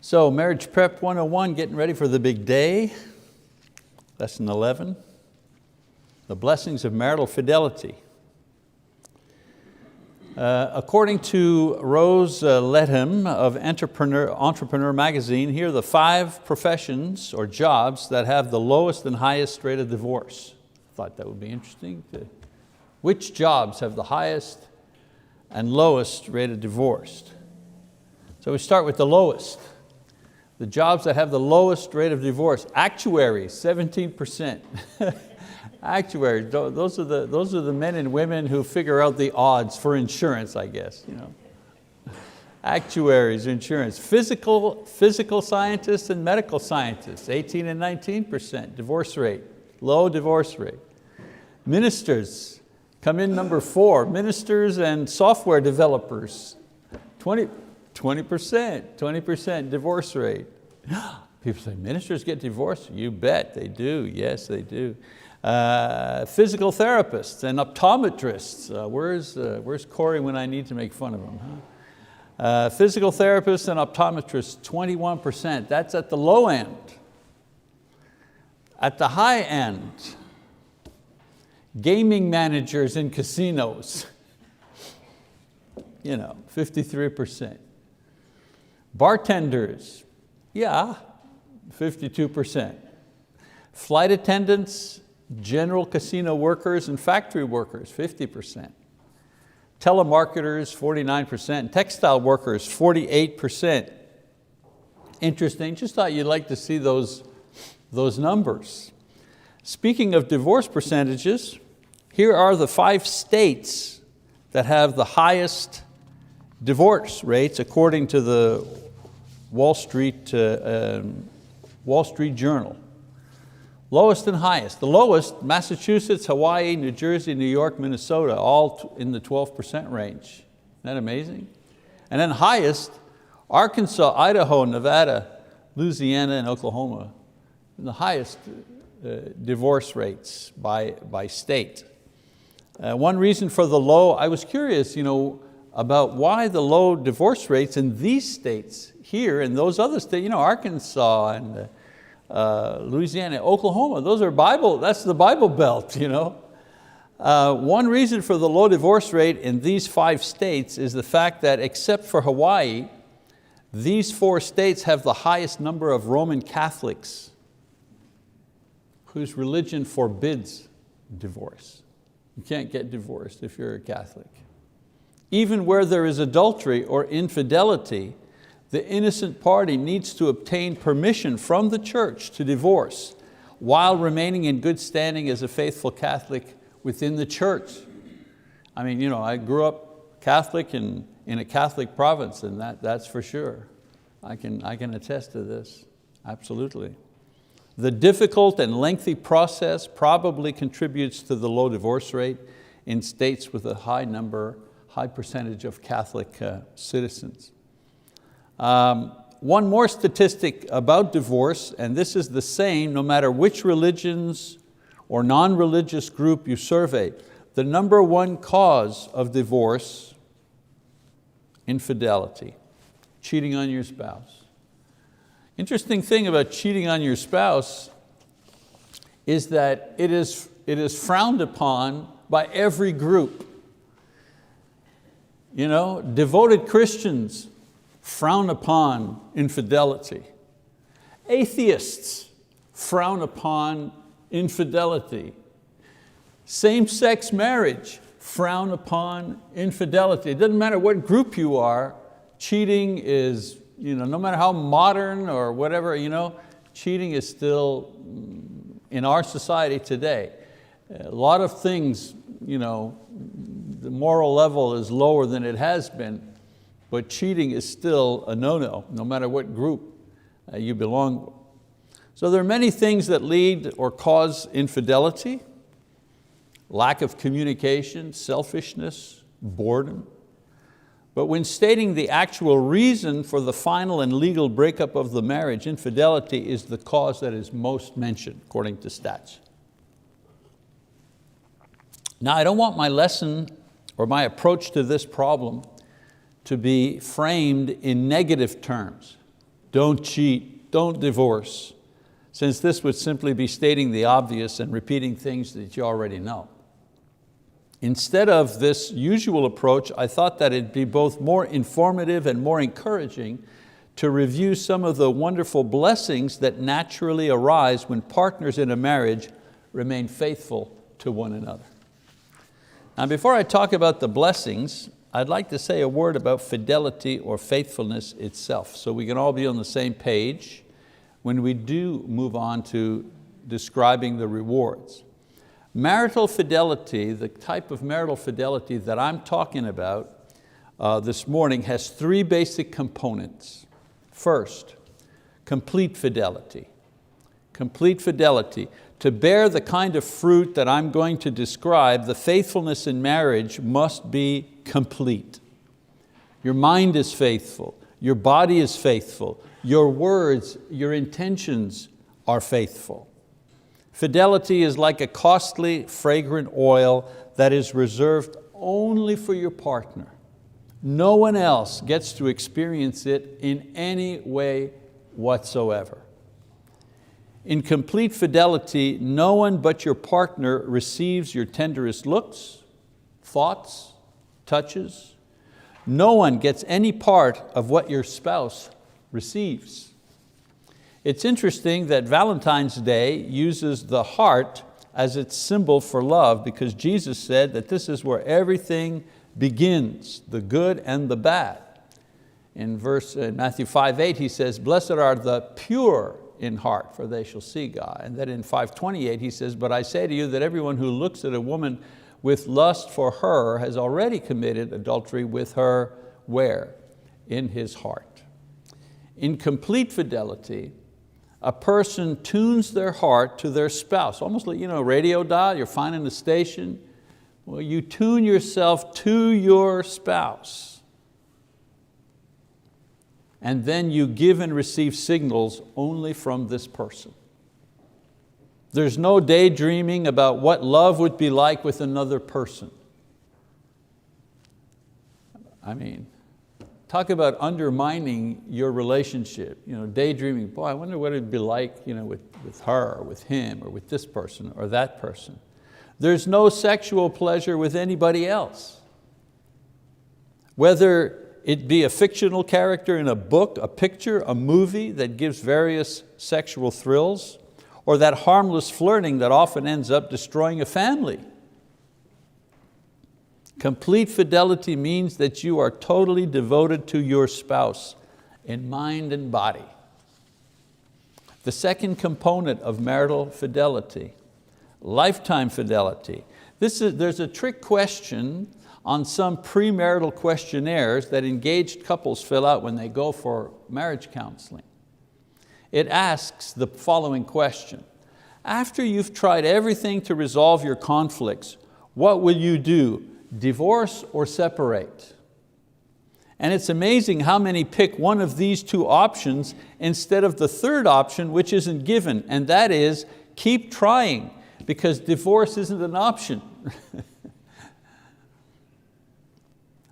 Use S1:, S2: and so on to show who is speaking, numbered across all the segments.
S1: So Marriage Prep 101, getting ready for the big day. Lesson 11, the blessings of marital fidelity. According to Rose Letham of Entrepreneur Magazine, here are the 5 professions or jobs that have the lowest and highest rate of divorce. Thought that would be interesting. Which jobs have the highest and lowest rate of divorce? So we start with the lowest. The jobs that have the lowest rate of divorce. Actuaries, 17%. Actuaries, those are the men and women who figure out the odds for insurance, I guess. Actuaries, insurance. Physical scientists and medical scientists, 18 and 19% divorce rate, low divorce rate. Ministers come in number 4. Ministers and software developers, 20% divorce rate. People say, ministers get divorced? You bet they do, yes they do. Physical therapists and optometrists. Where's Corey when I need to make fun of him? Huh? Physical therapists and optometrists, 21%. That's at the low end. At the high end, gaming managers in casinos, 53%. Bartenders, 52%. Flight attendants, general casino workers and factory workers, 50%. Telemarketers, 49%. Textile workers, 48%. Interesting, just thought you'd like to see those numbers. Speaking of divorce percentages, here are the 5 states that have the highest divorce rates according to the Wall Street Journal. Lowest and highest. The lowest, Massachusetts, Hawaii, New Jersey, New York, Minnesota, all in the 12% range. Isn't that amazing? And then highest, Arkansas, Idaho, Nevada, Louisiana, and Oklahoma. The highest divorce rates by state. One reason for the low, I was curious about why the low divorce rates in these states here and those other states, Arkansas and Louisiana, Oklahoma, that's the Bible Belt. One reason for the low divorce rate in these 5 states is the fact that except for Hawaii, these 4 states have the highest number of Roman Catholics whose religion forbids divorce. You can't get divorced if you're a Catholic. Even where there is adultery or infidelity, the innocent party needs to obtain permission from the church to divorce while remaining in good standing as a faithful Catholic within the church. I grew up Catholic in a Catholic province, and that's for sure. I can attest to this, absolutely. The difficult and lengthy process probably contributes to the low divorce rate in states with a high percentage of Catholic citizens. One more statistic about divorce, and this is the same no matter which religions or non-religious group you survey. The number 1 cause of divorce, infidelity, cheating on your spouse. Interesting thing about cheating on your spouse is that it is frowned upon by every group. Devoted Christians frown upon infidelity. Atheists frown upon infidelity. Same-sex marriage frown upon infidelity. It doesn't matter what group you are, cheating is, no matter how modern or whatever, cheating is still in our society today. A lot of things, the moral level is lower than it has been, but cheating is still a no-no, no matter what group you belong to. So there are many things that lead or cause infidelity: lack of communication, selfishness, boredom. But when stating the actual reason for the final and legal breakup of the marriage, infidelity is the cause that is most mentioned, according to stats. Now, I don't want my lesson or my approach to this problem to be framed in negative terms. don't cheat, don't divorce, since this would simply be stating the obvious and repeating things that you already know. Instead of this usual approach, I thought that it'd be both more informative and more encouraging to review some of the wonderful blessings that naturally arise when partners in a marriage remain faithful to one another. Now, before I talk about the blessings, I'd like to say a word about fidelity or faithfulness itself, so we can all be on the same page when we do move on to describing the rewards. Marital fidelity, the type of marital fidelity that I'm talking about this morning, has three basic components. First, complete fidelity. Complete fidelity. To bear the kind of fruit that I'm going to describe, the faithfulness in marriage must be complete. Your mind is faithful, your body is faithful, your words, your intentions are faithful. Fidelity is like a costly, fragrant oil that is reserved only for your partner. No one else gets to experience it in any way whatsoever. In complete fidelity, no one but your partner receives your tenderest looks, thoughts, touches. No one gets any part of what your spouse receives. It's interesting that Valentine's Day uses the heart as its symbol for love, because Jesus said that this is where everything begins, the good and the bad. In Matthew 5:8 he says, blessed are the pure in heart, for they shall see God. And then in 5:28 he says, but I say to you that everyone who looks at a woman with lust for her has already committed adultery with her, where? In his heart. In complete fidelity, a person tunes their heart to their spouse, almost like a radio dial, you're finding a station. Well, you tune yourself to your spouse. And then you give and receive signals only from this person. There's no daydreaming about what love would be like with another person. I mean, talk about undermining your relationship. Daydreaming, boy, I wonder what it'd be like with her, or with him, or with this person, or that person. There's no sexual pleasure with anybody else. Whether it be a fictional character in a book, a picture, a movie that gives various sexual thrills, or that harmless flirting that often ends up destroying a family. Complete fidelity means that you are totally devoted to your spouse in mind and body. The second component of marital fidelity, lifetime fidelity. There's a trick question on some premarital questionnaires that engaged couples fill out when they go for marriage counseling. It asks the following question: after you've tried everything to resolve your conflicts, what will you do? Divorce or separate? And it's amazing how many pick one of these two options instead of the third option, which isn't given, and that is keep trying, because divorce isn't an option.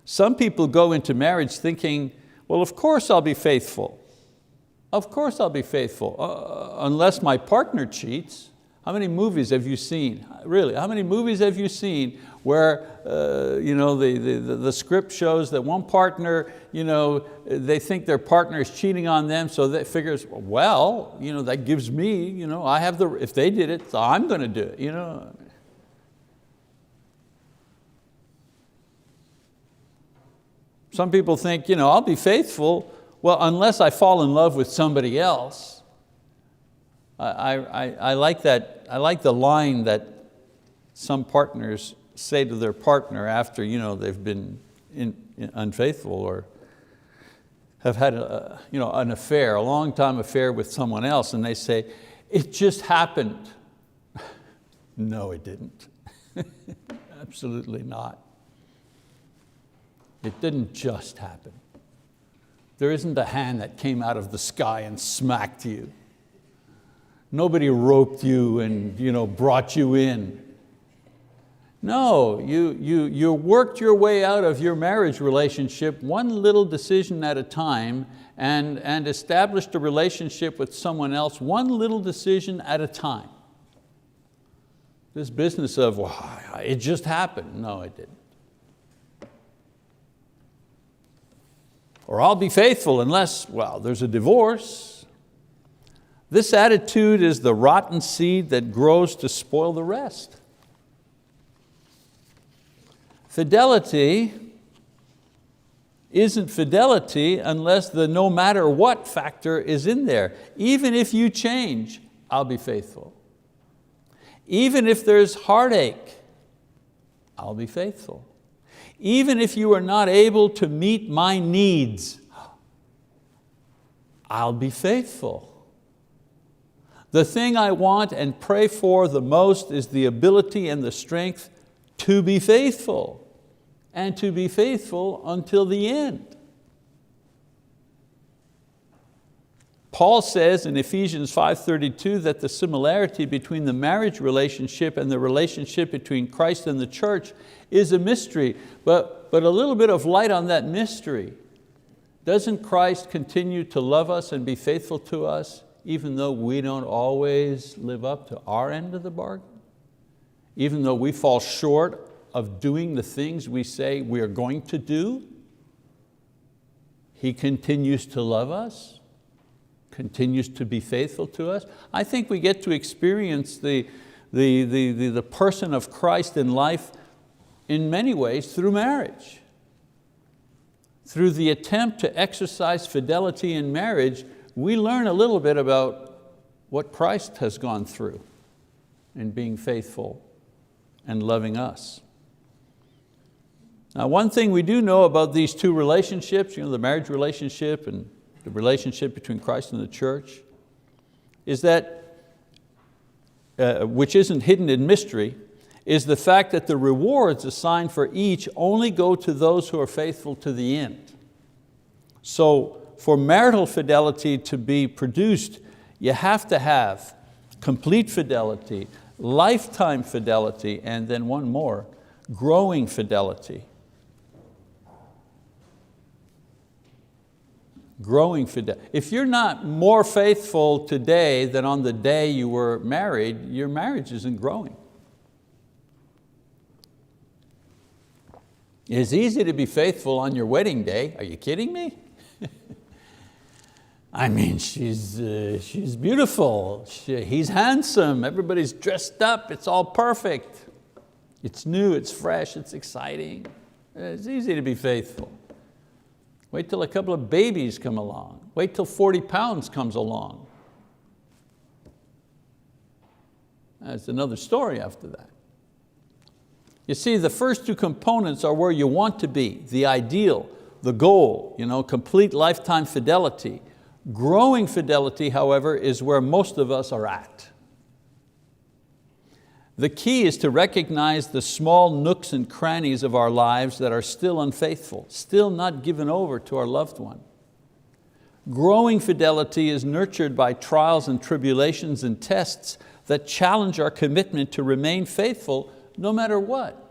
S1: Some people go into marriage thinking, well, of course I'll be faithful. Of course I'll be faithful, unless my partner cheats. How many movies have you seen? Really, how many movies have you seen where the script shows that one partner, they think their partner is cheating on them, so they figures, well, that gives me, I have if they did it, so I'm going to do it. Some people think, I'll be faithful, well, unless I fall in love with somebody else. I like that. I like the line that some partners say to their partner after they've been unfaithful or have had an affair, a long time affair with someone else, and they say, it just happened. No, it didn't. Absolutely not. It didn't just happen. There isn't a hand that came out of the sky and smacked you. Nobody roped you and brought you in. No, you worked your way out of your marriage relationship one little decision at a time, and established a relationship with someone else, one little decision at a time. This business of, well, it just happened. No, it didn't. Or I'll be faithful unless, well, there's a divorce. This attitude is the rotten seed that grows to spoil the rest. Fidelity isn't fidelity unless the no matter what factor is in there. Even if you change, I'll be faithful. Even if there's heartache, I'll be faithful. Even if you are not able to meet my needs, I'll be faithful. The thing I want and pray for the most is the ability and the strength to be faithful, and to be faithful until the end. Paul says in Ephesians 5:32 that the similarity between the marriage relationship and the relationship between Christ and the church is a mystery, but a little bit of light on that mystery. Doesn't Christ continue to love us and be faithful to us even though we don't always live up to our end of the bargain? Even though we fall short of doing the things we say we are going to do? He continues to love us, continues to be faithful to us. I think we get to experience the person of Christ in life in many ways through marriage. Through the attempt to exercise fidelity in marriage, we learn a little bit about what Christ has gone through in being faithful and loving us. Now, one thing we do know about these two relationships, the marriage relationship and the relationship between Christ and the church, is that, which isn't hidden in mystery, is the fact that the rewards assigned for each only go to those who are faithful to the end. So for marital fidelity to be produced, you have to have complete fidelity, lifetime fidelity, and then one more, growing fidelity. Growing fidelity. If you're not more faithful today than on the day you were married, your marriage isn't growing. It's easy to be faithful on your wedding day. Are you kidding me? I mean, she's beautiful, he's handsome, everybody's dressed up, it's all perfect. It's new, it's fresh, it's exciting. It's easy to be faithful. Wait till a couple of babies come along. Wait till 40 pounds comes along. That's another story after that. You see, the first two components are where you want to be, the ideal, the goal, complete lifetime fidelity. Growing fidelity, however, is where most of us are at. The key is to recognize the small nooks and crannies of our lives that are still unfaithful, still not given over to our loved one. Growing fidelity is nurtured by trials and tribulations and tests that challenge our commitment to remain faithful no matter what.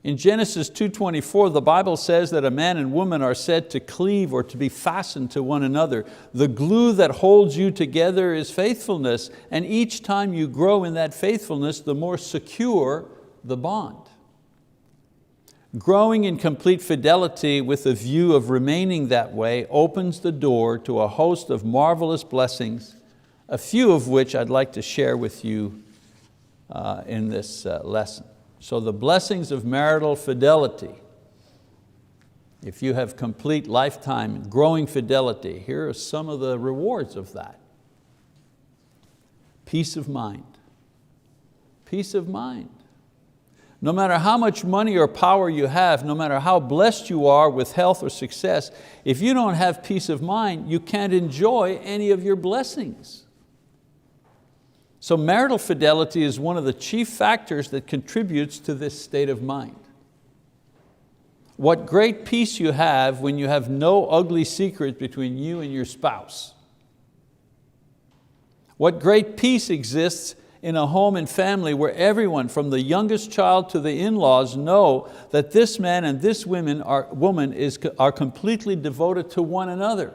S1: In Genesis 2:24, the Bible says that a man and woman are said to cleave or to be fastened to one another. The glue that holds you together is faithfulness, and each time you grow in that faithfulness, the more secure the bond. Growing in complete fidelity with a view of remaining that way opens the door to a host of marvelous blessings, a few of which I'd like to share with you in this lesson. So the blessings of marital fidelity. If you have complete lifetime growing fidelity, here are some of the rewards of that. Peace of mind. Peace of mind. No matter how much money or power you have, no matter how blessed you are with health or success, if you don't have peace of mind, you can't enjoy any of your blessings. So marital fidelity is one of the chief factors that contributes to this state of mind. What great peace you have when you have no ugly secret between you and your spouse. What great peace exists in a home and family where everyone from the youngest child to the in-laws know that this man and this woman are completely devoted to one another.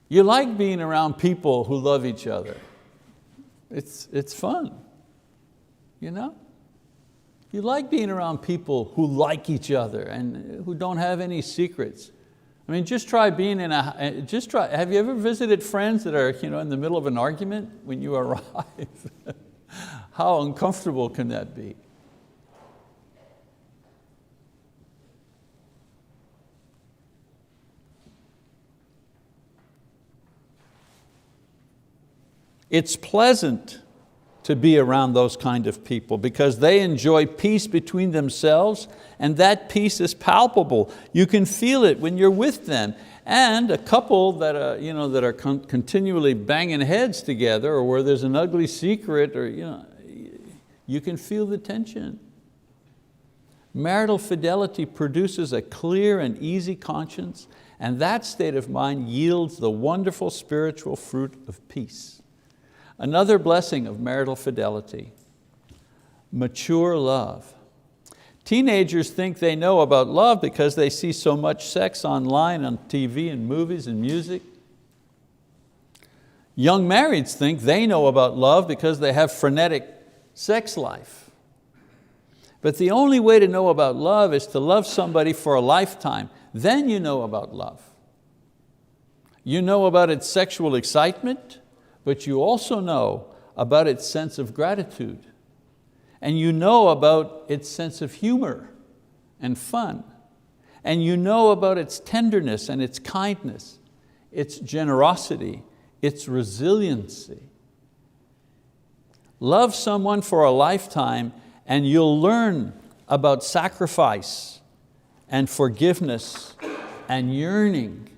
S1: You like being around people who love each other. It's fun, you know? You like being around people who like each other and who don't have any secrets. I mean, just try being in have you ever visited friends that are in the middle of an argument when you arrive? How uncomfortable can that be? It's pleasant to be around those kind of people because they enjoy peace between themselves, and that peace is palpable. You can feel it when you're with them. And a couple that are continually banging heads together, or where there's an ugly secret, or you can feel the tension. Marital fidelity produces a clear and easy conscience, and that state of mind yields the wonderful spiritual fruit of peace. Another blessing of marital fidelity, mature love. Teenagers think they know about love because they see so much sex online, on TV and movies and music. Young marrieds think they know about love because they have frenetic sex life. But the only way to know about love is to love somebody for a lifetime. Then you know about love. You know about its sexual excitement, but you also know about its sense of gratitude. And you know about its sense of humor and fun. And you know about its tenderness and its kindness, its generosity, its resiliency. Love someone for a lifetime and you'll learn about sacrifice and forgiveness and yearning.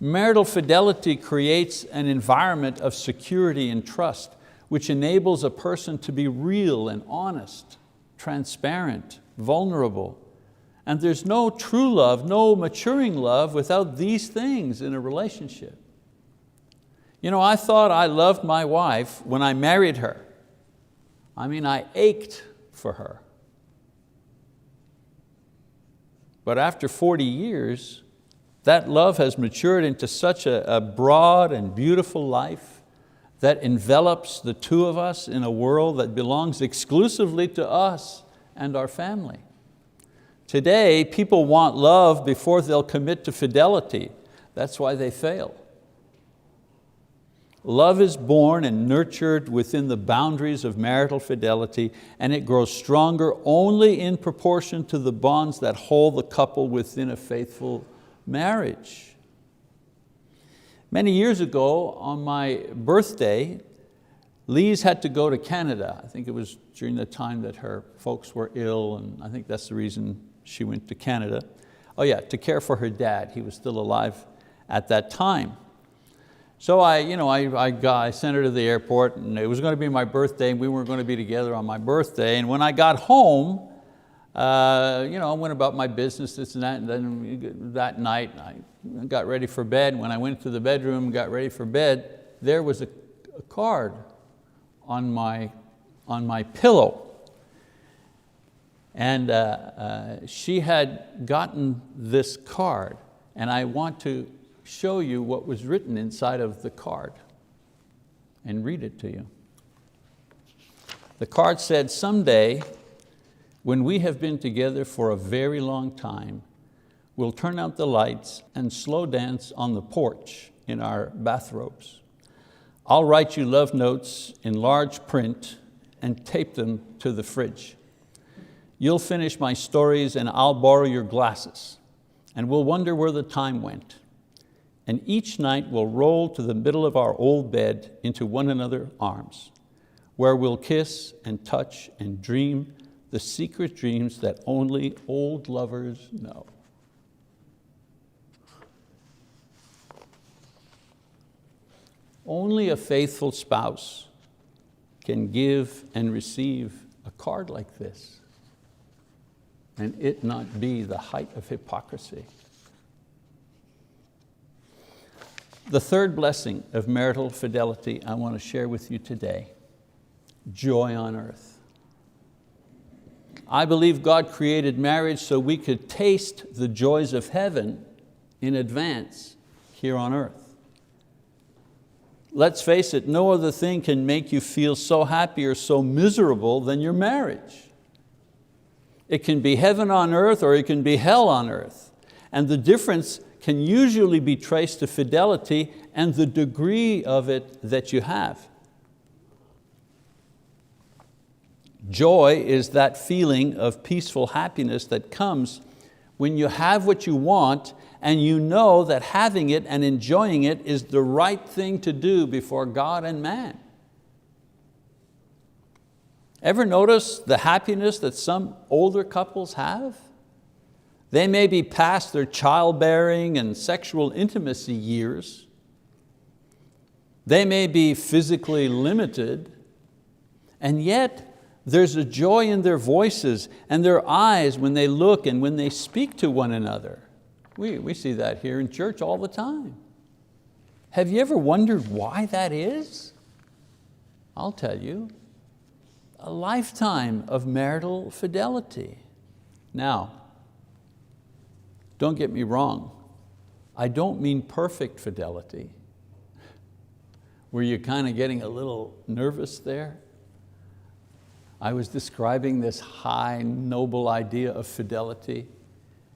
S1: Marital fidelity creates an environment of security and trust, which enables a person to be real and honest, transparent, vulnerable. And there's no true love, no maturing love without these things in a relationship. I thought I loved my wife when I married her. I ached for her. But after 40 years, that love has matured into such a broad and beautiful life that envelops the two of us in a world that belongs exclusively to us and our family. Today, people want love before they'll commit to fidelity. That's why they fail. Love is born and nurtured within the boundaries of marital fidelity, and it grows stronger only in proportion to the bonds that hold the couple within a faithful marriage. Many years ago, on my birthday, Lise had to go to Canada. I think it was during the time that her folks were ill, and I think that's the reason she went to Canada. Oh yeah, to care for her dad. He was still alive at that time. So I sent her to the airport, and it was going to be my birthday, and we were going to be together on my birthday. And when I got home, I went about my business, this and that, and then that night I got ready for bed. When I went to the bedroom and got ready for bed, there was a card on my pillow. And she had gotten this card, and I want to show you what was written inside of the card and read it to you. The card said, "Someday, when we have been together for a very long time, we'll turn out the lights and slow dance on the porch in our bathrobes. I'll write you love notes in large print and tape them to the fridge. You'll finish my stories and I'll borrow your glasses, and we'll wonder where the time went. And each night we'll roll to the middle of our old bed into one another's arms, where we'll kiss and touch and dream the secret dreams that only old lovers know." Only a faithful spouse can give and receive a card like this and it not be the height of hypocrisy. The third blessing of marital fidelity I want to share with you today: joy on earth. I believe God created marriage so we could taste the joys of heaven in advance here on earth. Let's face it, no other thing can make you feel so happy or so miserable than your marriage. It can be heaven on earth or it can be hell on earth. And the difference can usually be traced to fidelity and the degree of it that you have. Joy is that feeling of peaceful happiness that comes when you have what you want and you know that having it and enjoying it is the right thing to do before God and man. Ever notice the happiness that some older couples have? They may be past their childbearing and sexual intimacy years. They may be physically limited, and yet there's a joy in their voices and their eyes when they look and when they speak to one another. We see that here in church all the time. Have you ever wondered why that is? I'll tell you. A lifetime of marital fidelity. Now, don't get me wrong. I don't mean perfect fidelity. Were you kind of getting a little nervous there? I was describing this high, noble idea of fidelity.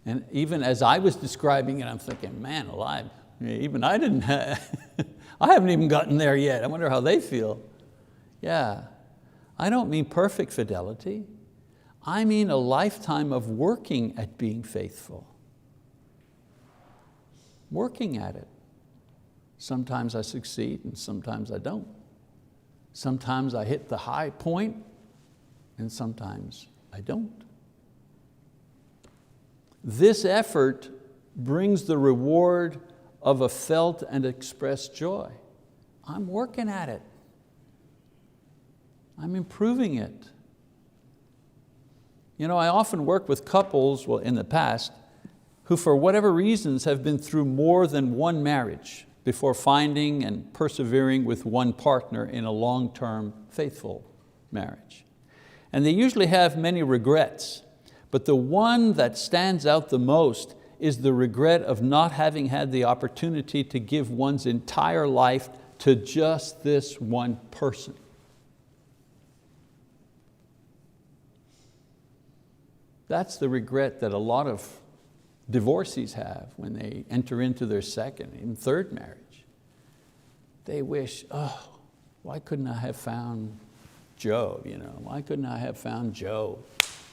S1: And even as I was describing it, I'm thinking, man alive, even I haven't even gotten there yet. I wonder how they feel. Yeah, I don't mean perfect fidelity. I mean a lifetime of working at being faithful. Working at it. Sometimes I succeed and sometimes I don't. Sometimes I hit the high point and sometimes I don't. This effort brings the reward of a felt and expressed joy. I'm working at it. I'm improving it. You know, I often work with couples, well, in the past, who for whatever reasons have been through more than one marriage before finding and persevering with one partner in a long-term faithful marriage. And they usually have many regrets, but the one that stands out the most is the regret of not having had the opportunity to give one's entire life to just this one person. That's the regret that a lot of divorcees have when they enter into their second, even third marriage. They wish, oh, why couldn't I have found Joe? Why couldn't I have found Joe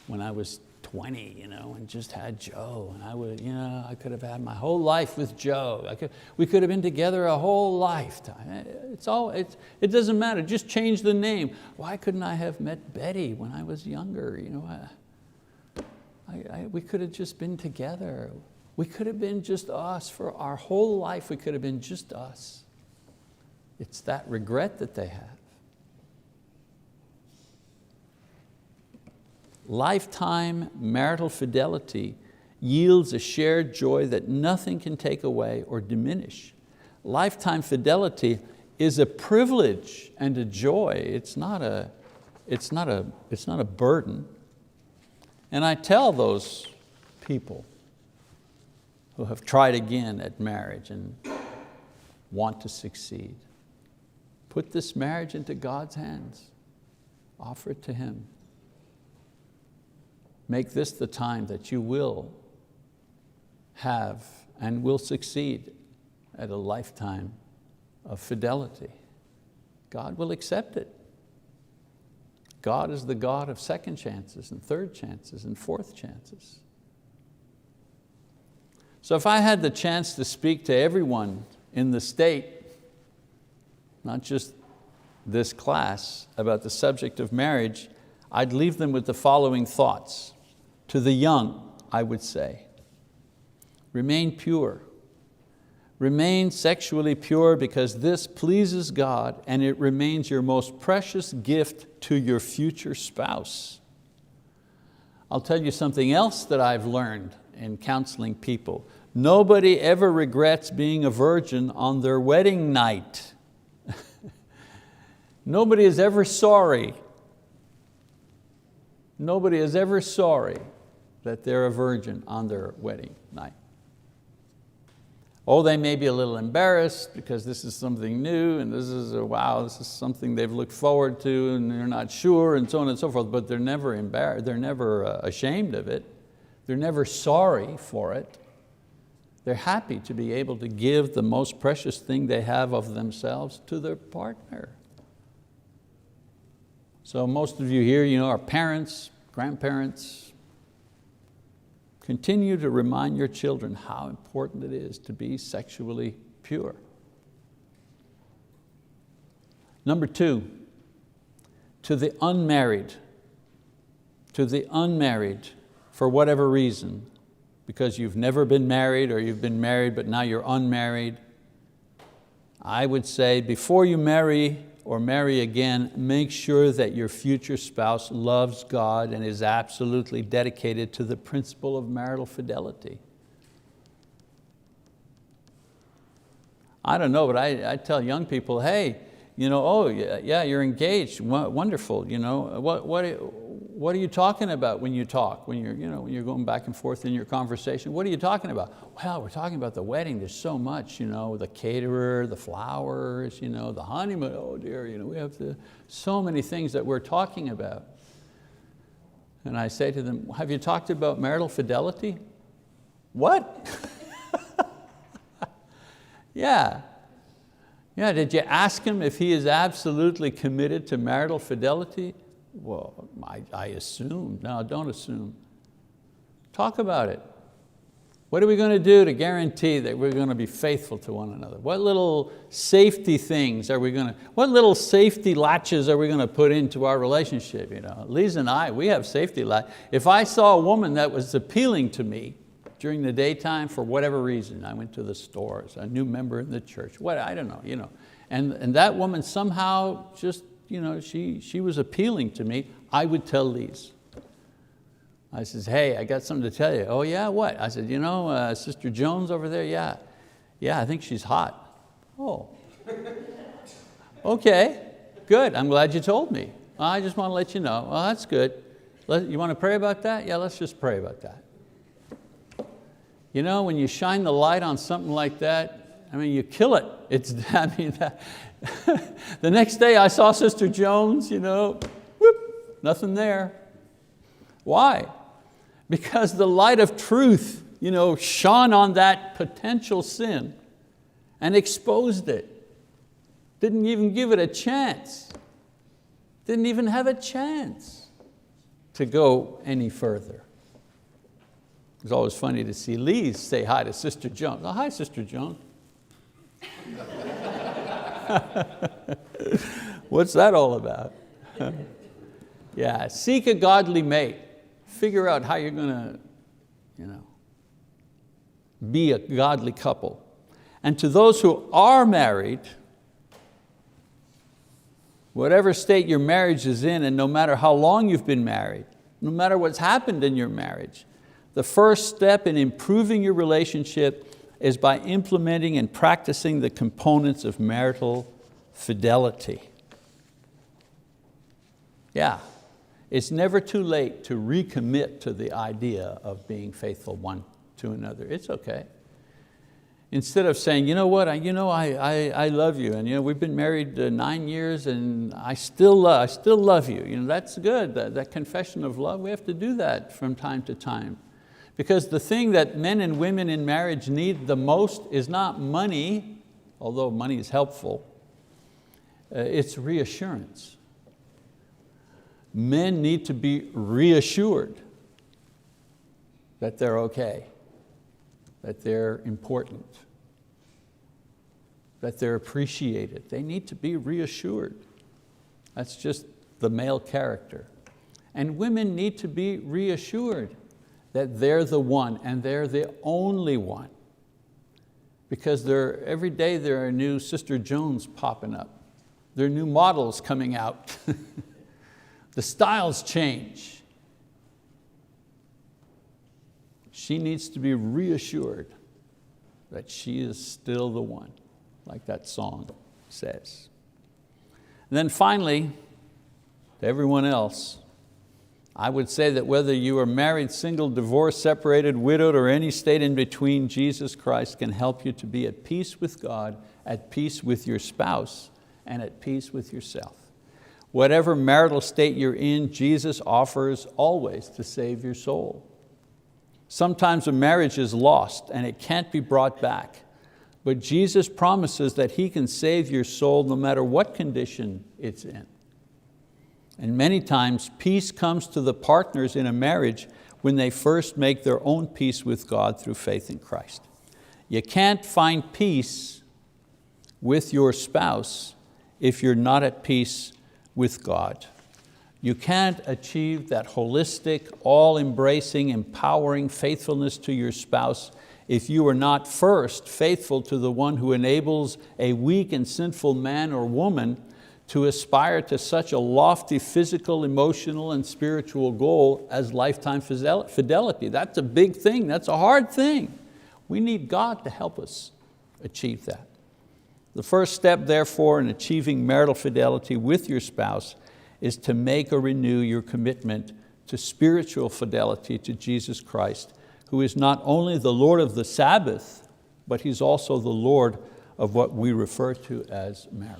S1: when I was 20, and just had Joe, and I could have had my whole life with Joe. We could have been together a whole lifetime. It doesn't matter, just change the name. Why couldn't I have met Betty when I was younger? We could have just been together. We could have been just us for our whole life. We could have been just us. It's that regret that they have. Lifetime marital fidelity yields a shared joy that nothing can take away or diminish. Lifetime fidelity is a privilege and a joy. It's not a burden. And I tell those people who have tried again at marriage and want to succeed, put this marriage into God's hands. Offer it to Him. Make this the time that you will have and will succeed at a lifetime of fidelity. God will accept it. God is the God of second chances and third chances and fourth chances. So if I had the chance to speak to everyone in the state, not just this class, about the subject of marriage, I'd leave them with the following thoughts. To the young, I would say, remain pure. Remain sexually pure because this pleases God and it remains your most precious gift to your future spouse. I'll tell you something else that I've learned in counseling people. Nobody ever regrets being a virgin on their wedding night. Nobody is ever sorry. Nobody is ever sorry that they're a virgin on their wedding night. Oh, they may be a little embarrassed because this is something new and this is, wow, this is something they've looked forward to and they're not sure and so on and so forth, but they're never embarrassed, they're never ashamed of it. They're never sorry for it. They're happy to be able to give the most precious thing they have of themselves to their partner. So most of you here are parents, grandparents. Continue to remind your children how important it is to be sexually pure. Number 2, to the unmarried, for whatever reason, because you've never been married or you've been married but now you're unmarried, I would say before you marry or marry again, make sure that your future spouse loves God and is absolutely dedicated to the principle of marital fidelity. I don't know, but I tell young people, hey, oh yeah, you're engaged, wonderful. What are you talking about when you talk? When you're going back and forth in your conversation, what are you talking about? Well, we're talking about the wedding. There's so much, the caterer, the flowers, the honeymoon. Oh dear, we have so many things that we're talking about. And I say to them, have you talked about marital fidelity? What? Yeah. Yeah, did you ask him if he is absolutely committed to marital fidelity? Well, I assumed. No, don't assume. Talk about it. What are we going to do to guarantee that we're going to be faithful to one another? What little safety things are we going to, what little safety latches are we going to put into our relationship? Lisa and I, we have safety latches. If I saw a woman that was appealing to me during the daytime for whatever reason, I went to the stores, a new member in the church, I don't know, and that woman somehow just, she was appealing to me, I would tell Lise. I says, hey, I got something to tell you. Oh yeah, what? I said, Sister Jones over there, yeah, I think she's hot. Oh, okay, good, I'm glad you told me. I just want to let you know. Well, that's good. You want to pray about that? Yeah, let's just pray about that. When you shine the light on something like that, you kill it. The next day I saw Sister Jones, whoop, nothing there. Why? Because the light of truth, shone on that potential sin and exposed it. Didn't even give it a chance. Didn't even have a chance to go any further. It's always funny to see Lise say hi to Sister Jones. Oh, hi, Sister Jones. What's that all about? Yeah, seek a godly mate. Figure out how you're going to be a godly couple. And to those who are married, whatever state your marriage is in, and no matter how long you've been married, no matter what's happened in your marriage, the first step in improving your relationship is by implementing and practicing the components of marital fidelity. Yeah, it's never too late to recommit to the idea of being faithful one to another. It's okay. Instead of saying, you know what, I love you, and we've been married 9 years and I still love you. That's good, that confession of love, we have to do that from time to time. Because the thing that men and women in marriage need the most is not money, although money is helpful, it's reassurance. Men need to be reassured that they're okay, that they're important, that they're appreciated. They need to be reassured. That's just the male character. And women need to be reassured that they're the one and they're the only one. Because every day there are new Sister Jones popping up. There are new models coming out. The styles change. She needs to be reassured that she is still the one, like that song says. And then finally, to everyone else, I would say that whether you are married, single, divorced, separated, widowed, or any state in between, Jesus Christ can help you to be at peace with God, at peace with your spouse, and at peace with yourself. Whatever marital state you're in, Jesus offers always to save your soul. Sometimes a marriage is lost and it can't be brought back, but Jesus promises that He can save your soul no matter what condition it's in. And many times peace comes to the partners in a marriage when they first make their own peace with God through faith in Christ. You can't find peace with your spouse if you're not at peace with God. You can't achieve that holistic, all-embracing, empowering faithfulness to your spouse if you are not first faithful to the one who enables a weak and sinful man or woman to aspire to such a lofty physical, emotional, and spiritual goal as lifetime fidelity. That's a big thing, that's a hard thing. We need God to help us achieve that. The first step, therefore, in achieving marital fidelity with your spouse is to make or renew your commitment to spiritual fidelity to Jesus Christ, who is not only the Lord of the Sabbath, but He's also the Lord of what we refer to as marriage.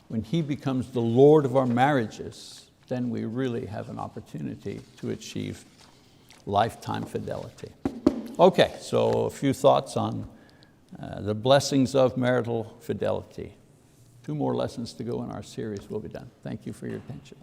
S1: When He becomes the Lord of our marriages, then we really have an opportunity to achieve lifetime fidelity. Okay, so a few thoughts on the blessings of marital fidelity. 2 more lessons to go in our series. We'll be done. Thank you for your attention.